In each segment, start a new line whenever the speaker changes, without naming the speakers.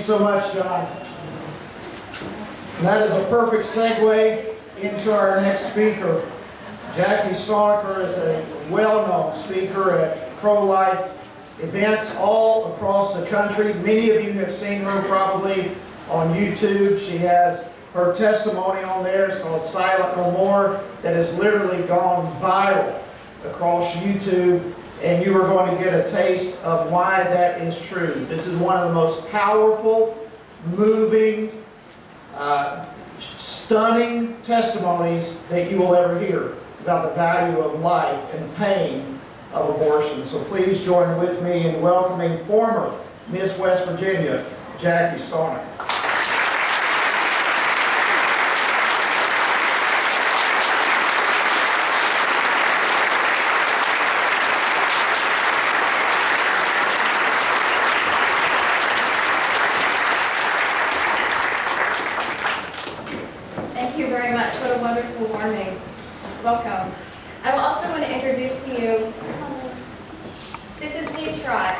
so much, John. And that is a perfect segue into our next speaker. Jackie Stonecker is a well-known speaker at pro-life events all across the country. Many of you have seen her probably on YouTube. She has her testimony on there. It's called Silent No More, that has literally gone viral across YouTube, and you are going to get a taste of why that is true. This is one of the most powerful, moving, stunning testimonies that you will ever hear about the value of life and pain of abortion. So please join with me in welcoming former Miss West Virginia, Jackie Stonecker.
Thank you very much. What a wonderful warming. Welcome. I also want to introduce to you, this is Lee Trott.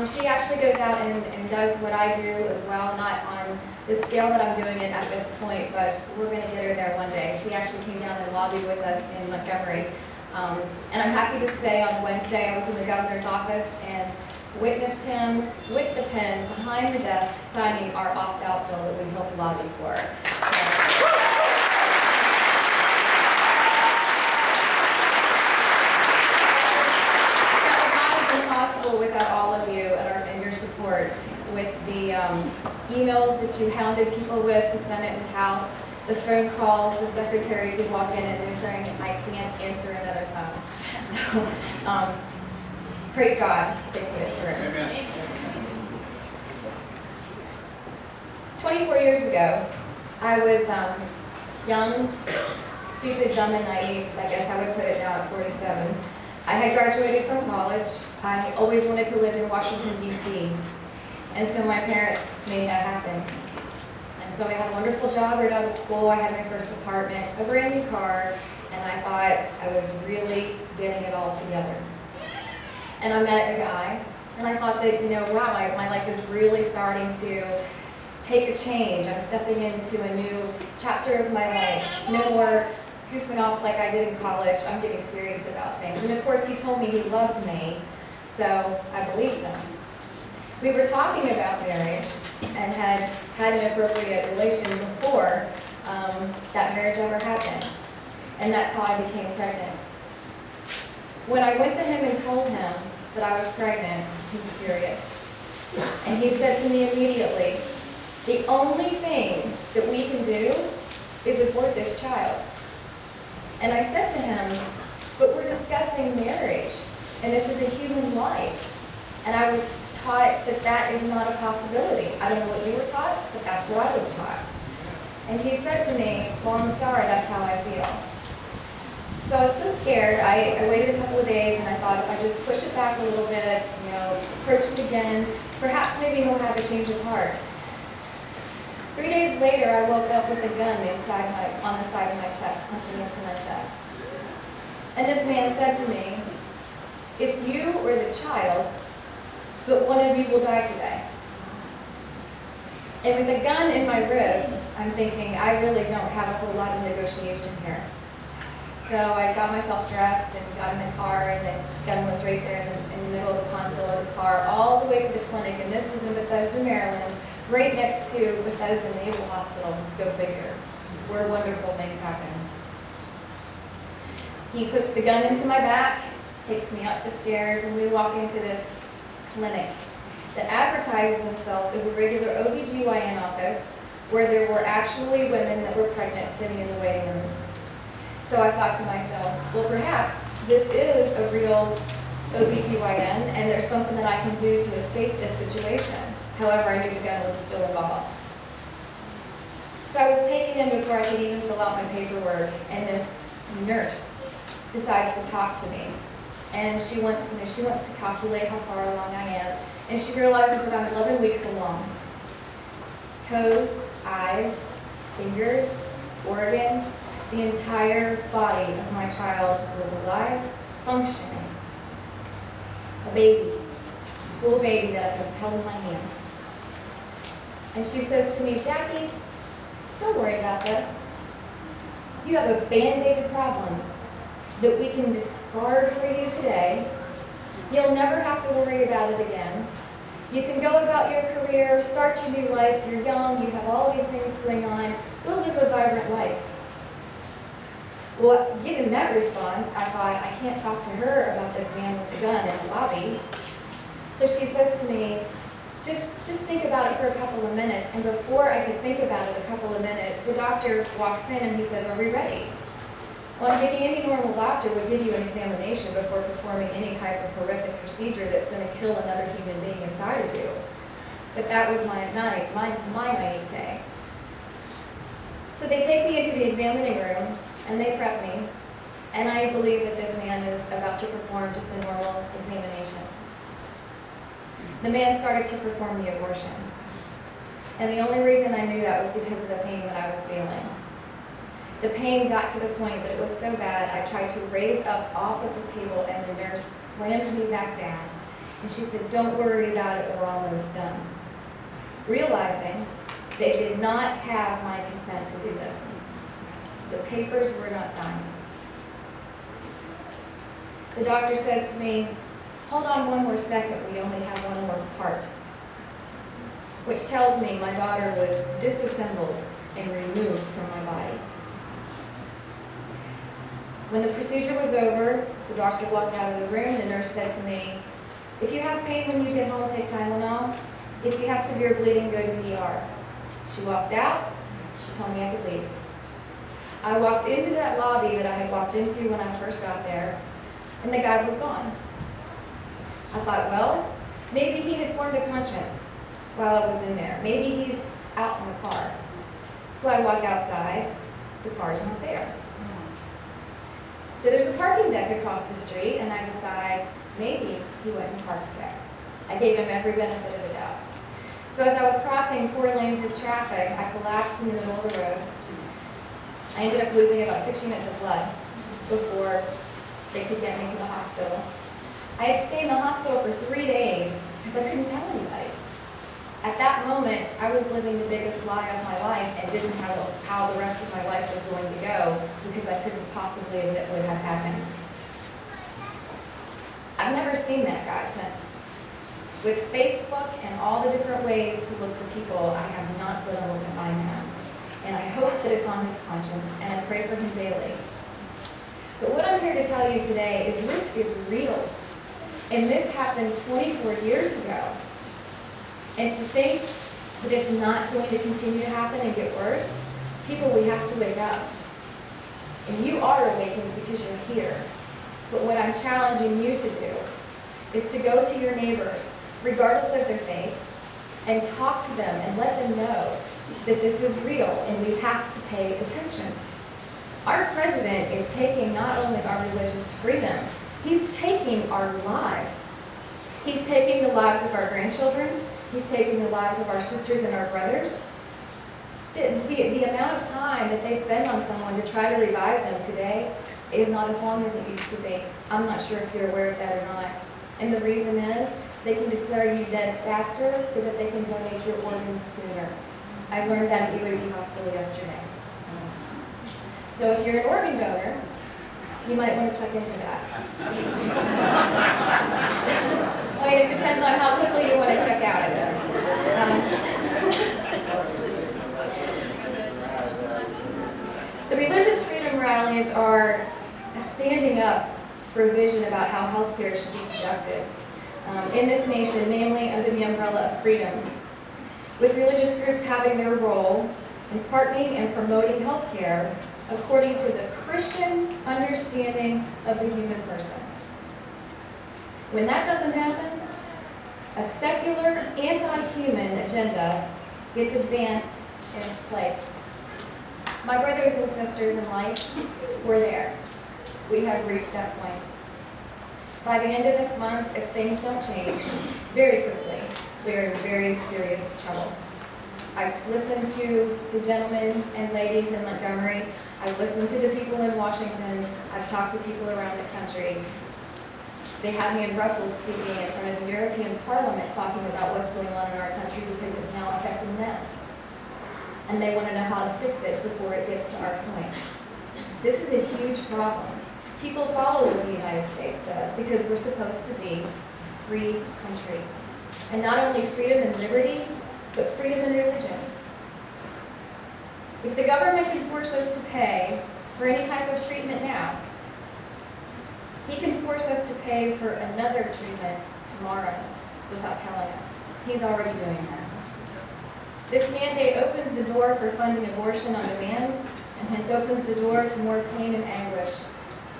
She actually goes out and does what I do as well, not on the scale that I'm doing it at this point, but we're going to get her there one day. She actually came down and lobbied with us in Montgomery. And I'm happy to say on Wednesday I was in the governor's office and witnessed him with the pen behind the desk signing our opt-out bill that we helped lobby for. Possible without all of you and your support, with the emails that you hounded people with, the Senate and House, the phone calls, the secretaries would walk in and they're saying, I can't answer another phone. So, praise God, they put it through. Amen. 24 years ago, I was young, stupid, dumb, and naive, I guess I would put it now at 47. I had graduated from college. I always wanted to live in Washington, D.C. And so my parents made that happen. And so I had a wonderful job right out of school. I had my first apartment, a brand new car, and I thought I was really getting it all together. And I met a guy, and I thought that, wow, my life is really starting to take a change. I'm stepping into a new chapter of my life. No more goofing off like I did in college. I'm getting serious about things. And of course, he told me he loved me, so I believed him. We were talking about marriage and had an appropriate relation before that marriage ever happened. And that's how I became pregnant. When I went to him and told him that I was pregnant, he was furious. And he said to me immediately, the only thing that we can do is abort this child. And I said to him, but we're discussing marriage, and this is a human life. And I was taught that that is not a possibility. I don't know what you were taught, but that's what I was taught. And he said to me, well, I'm sorry, that's how I feel. So I was so scared. I waited a couple of days, and I thought if I just push it back a little bit, approach it again, perhaps maybe he'll have a change of heart. 3 days later, I woke up with a gun on the side of my chest, punching into my chest. And this man said to me, it's you or the child, but one of you will die today. And with a gun in my ribs, I'm thinking, I really don't have a whole lot of negotiation here. So I got myself dressed and got in the car, and the gun was right there in the middle of the console of the car, all the way to the clinic, and this was in Bethesda, Maryland, right next to Bethesda Naval Hospital, go figure, where wonderful things happen. He puts the gun into my back, takes me up the stairs, and we walk into this clinic that advertises themselves as a regular OB/GYN office where there were actually women that were pregnant sitting in the waiting room. So I thought to myself, well, perhaps this is a real OB/GYN and there's something that I can do to escape this situation. However, I knew the gun was still involved. So I was taken in before I could even fill out my paperwork, and this nurse decides to talk to me. And she wants to calculate how far along I am. And she realizes that I'm 11 weeks along. Toes, eyes, fingers, organs, the entire body of my child was alive, functioning. A baby, full baby that I could held in my hand. And she says to me, Jackie, don't worry about this. You have a band-aided problem that we can discard for you today. You'll never have to worry about it again. You can go about your career, start your new life. You're young, you have all these things going on. Go live a vibrant life. Well, given that response, I thought, I can't talk to her about this man with the gun in the lobby. So she says to me, just think about it for a couple of minutes. And before I could think about it a couple of minutes, the doctor walks in and he says, are we ready? Well, I'm thinking any normal doctor would give you an examination before performing any type of horrific procedure that's going to kill another human being inside of you. But that was my naivete. So they take me into the examining room and they prep me. And I believe that this man is about to perform just a normal examination. The man started to perform the abortion. And the only reason I knew that was because of the pain that I was feeling. The pain got to the point that it was so bad, I tried to raise up off of the table and the nurse slammed me back down. And she said, don't worry about it, we're almost done. Realizing they did not have my consent to do this. The papers were not signed. The doctor says to me, hold on one more second, we only have one more part. Which tells me my daughter was disassembled and removed from my body. When the procedure was over, the doctor walked out of the room. The nurse said to me, if you have pain when you get home, take Tylenol. If you have severe bleeding, go to ER. She walked out. She told me I could leave. I walked into that lobby that I had walked into when I first got there, and the guy was gone. I thought, well, maybe he had formed a conscience while I was in there. Maybe he's out in the car. So I walk outside. The car's not there. So there's a parking deck across the street, and I decide maybe he went and parked there. I gave him every benefit of the doubt. So as I was crossing 4 lanes of traffic, I collapsed in the middle of the road. I ended up losing about 6 units of blood before they could get me to the hospital. I had stayed in the hospital for 3 days because I couldn't tell anybody. At that moment, I was living the biggest lie of my life and didn't know how the rest of my life was going to go because I couldn't possibly admit what had happened. I've never seen that guy since. With Facebook and all the different ways to look for people, I have not been able to find him. And I hope that it's on his conscience, and I pray for him daily. But what I'm here to tell you today is this is real. And this happened 24 years ago. And to think that it's not going to continue to happen and get worse, people, we have to wake up. And you are awakened because you're here. But what I'm challenging you to do is to go to your neighbors, regardless of their faith, and talk to them and let them know that this is real and we have to pay attention. Our president is taking not only our religious freedom, he's taking our lives. He's taking the lives of our grandchildren. He's taking the lives of our sisters and our brothers. The amount of time that they spend on someone to try to revive them today is not as long as it used to be. I'm not sure if you're aware of that or not. And the reason is they can declare you dead faster so that they can donate your organs sooner. I learned that at UAB Hospital yesterday. So if you're an organ donor, you might want to check into that. I mean, it depends on how quickly you want to check out of this. The religious freedom rallies are standing up for a vision about how healthcare should be conducted in this nation, namely under the umbrella of freedom, with religious groups having their role in partnering and promoting healthcare according to the Christian understanding of the human person. When that doesn't happen, a secular, anti-human agenda gets advanced in its place. My brothers and sisters in life, we're there. We have reached that point. By the end of this month, if things don't change very quickly, we are in very serious trouble. I've listened to the gentlemen and ladies in Montgomery. I've listened to the people in Washington. I've talked to people around the country. They had me in Brussels speaking in front of the European Parliament talking about what's going on in our country because it's now affecting them. And they want to know how to fix it before it gets to our point. This is a huge problem. People follow what the United States does because we're supposed to be a free country. And not only freedom and liberty, but freedom in religion. If the government can force us to pay for any type of treatment now, he can force us to pay for another treatment tomorrow without telling us. He's already doing that. This mandate opens the door for funding abortion on demand, and hence opens the door to more pain and anguish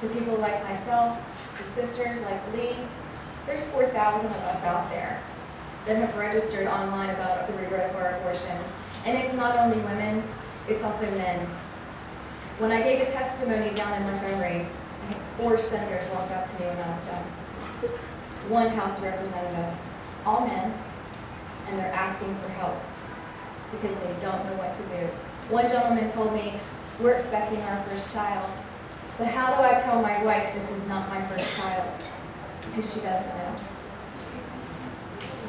to people like myself, to sisters like Lee. There's 4,000 of us out there that have registered online about the regret of our abortion. And it's not only women, it's also men. When I gave a testimony down in Montgomery, I had 4 senators walk up to me when I was done. 1 House representative, all men, and they're asking for help because they don't know what to do. One gentleman told me, we're expecting our first child, but how do I tell my wife this is not my first child? Because she doesn't know.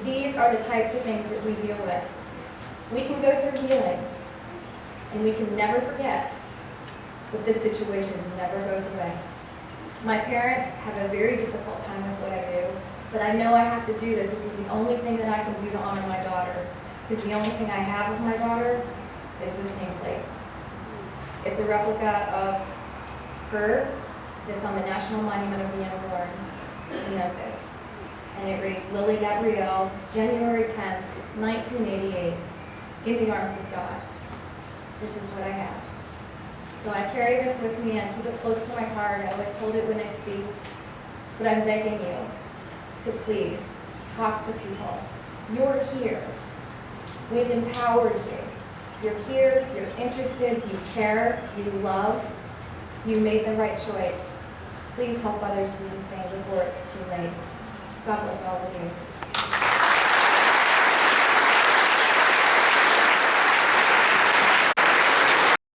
These are the types of things that we deal with. We can go through healing, and we can never forget, but this situation never goes away. My parents have a very difficult time with what I do, but I know I have to do this. This is the only thing that I can do to honor my daughter, because the only thing I have of my daughter is this nameplate. It's a replica of her that's on the National Monument of the Unborn in Memphis. And it reads, Lily Gabrielle, January 10th, 1988, in the arms of God. This is what I have. So I carry this with me and keep it close to my heart. I always hold it when I speak. But I'm begging you to please talk to people. You're here. We've empowered you. You're here, you're interested, you care, you love. You made the right choice. Please help others do the same before it's too late. God bless all of you.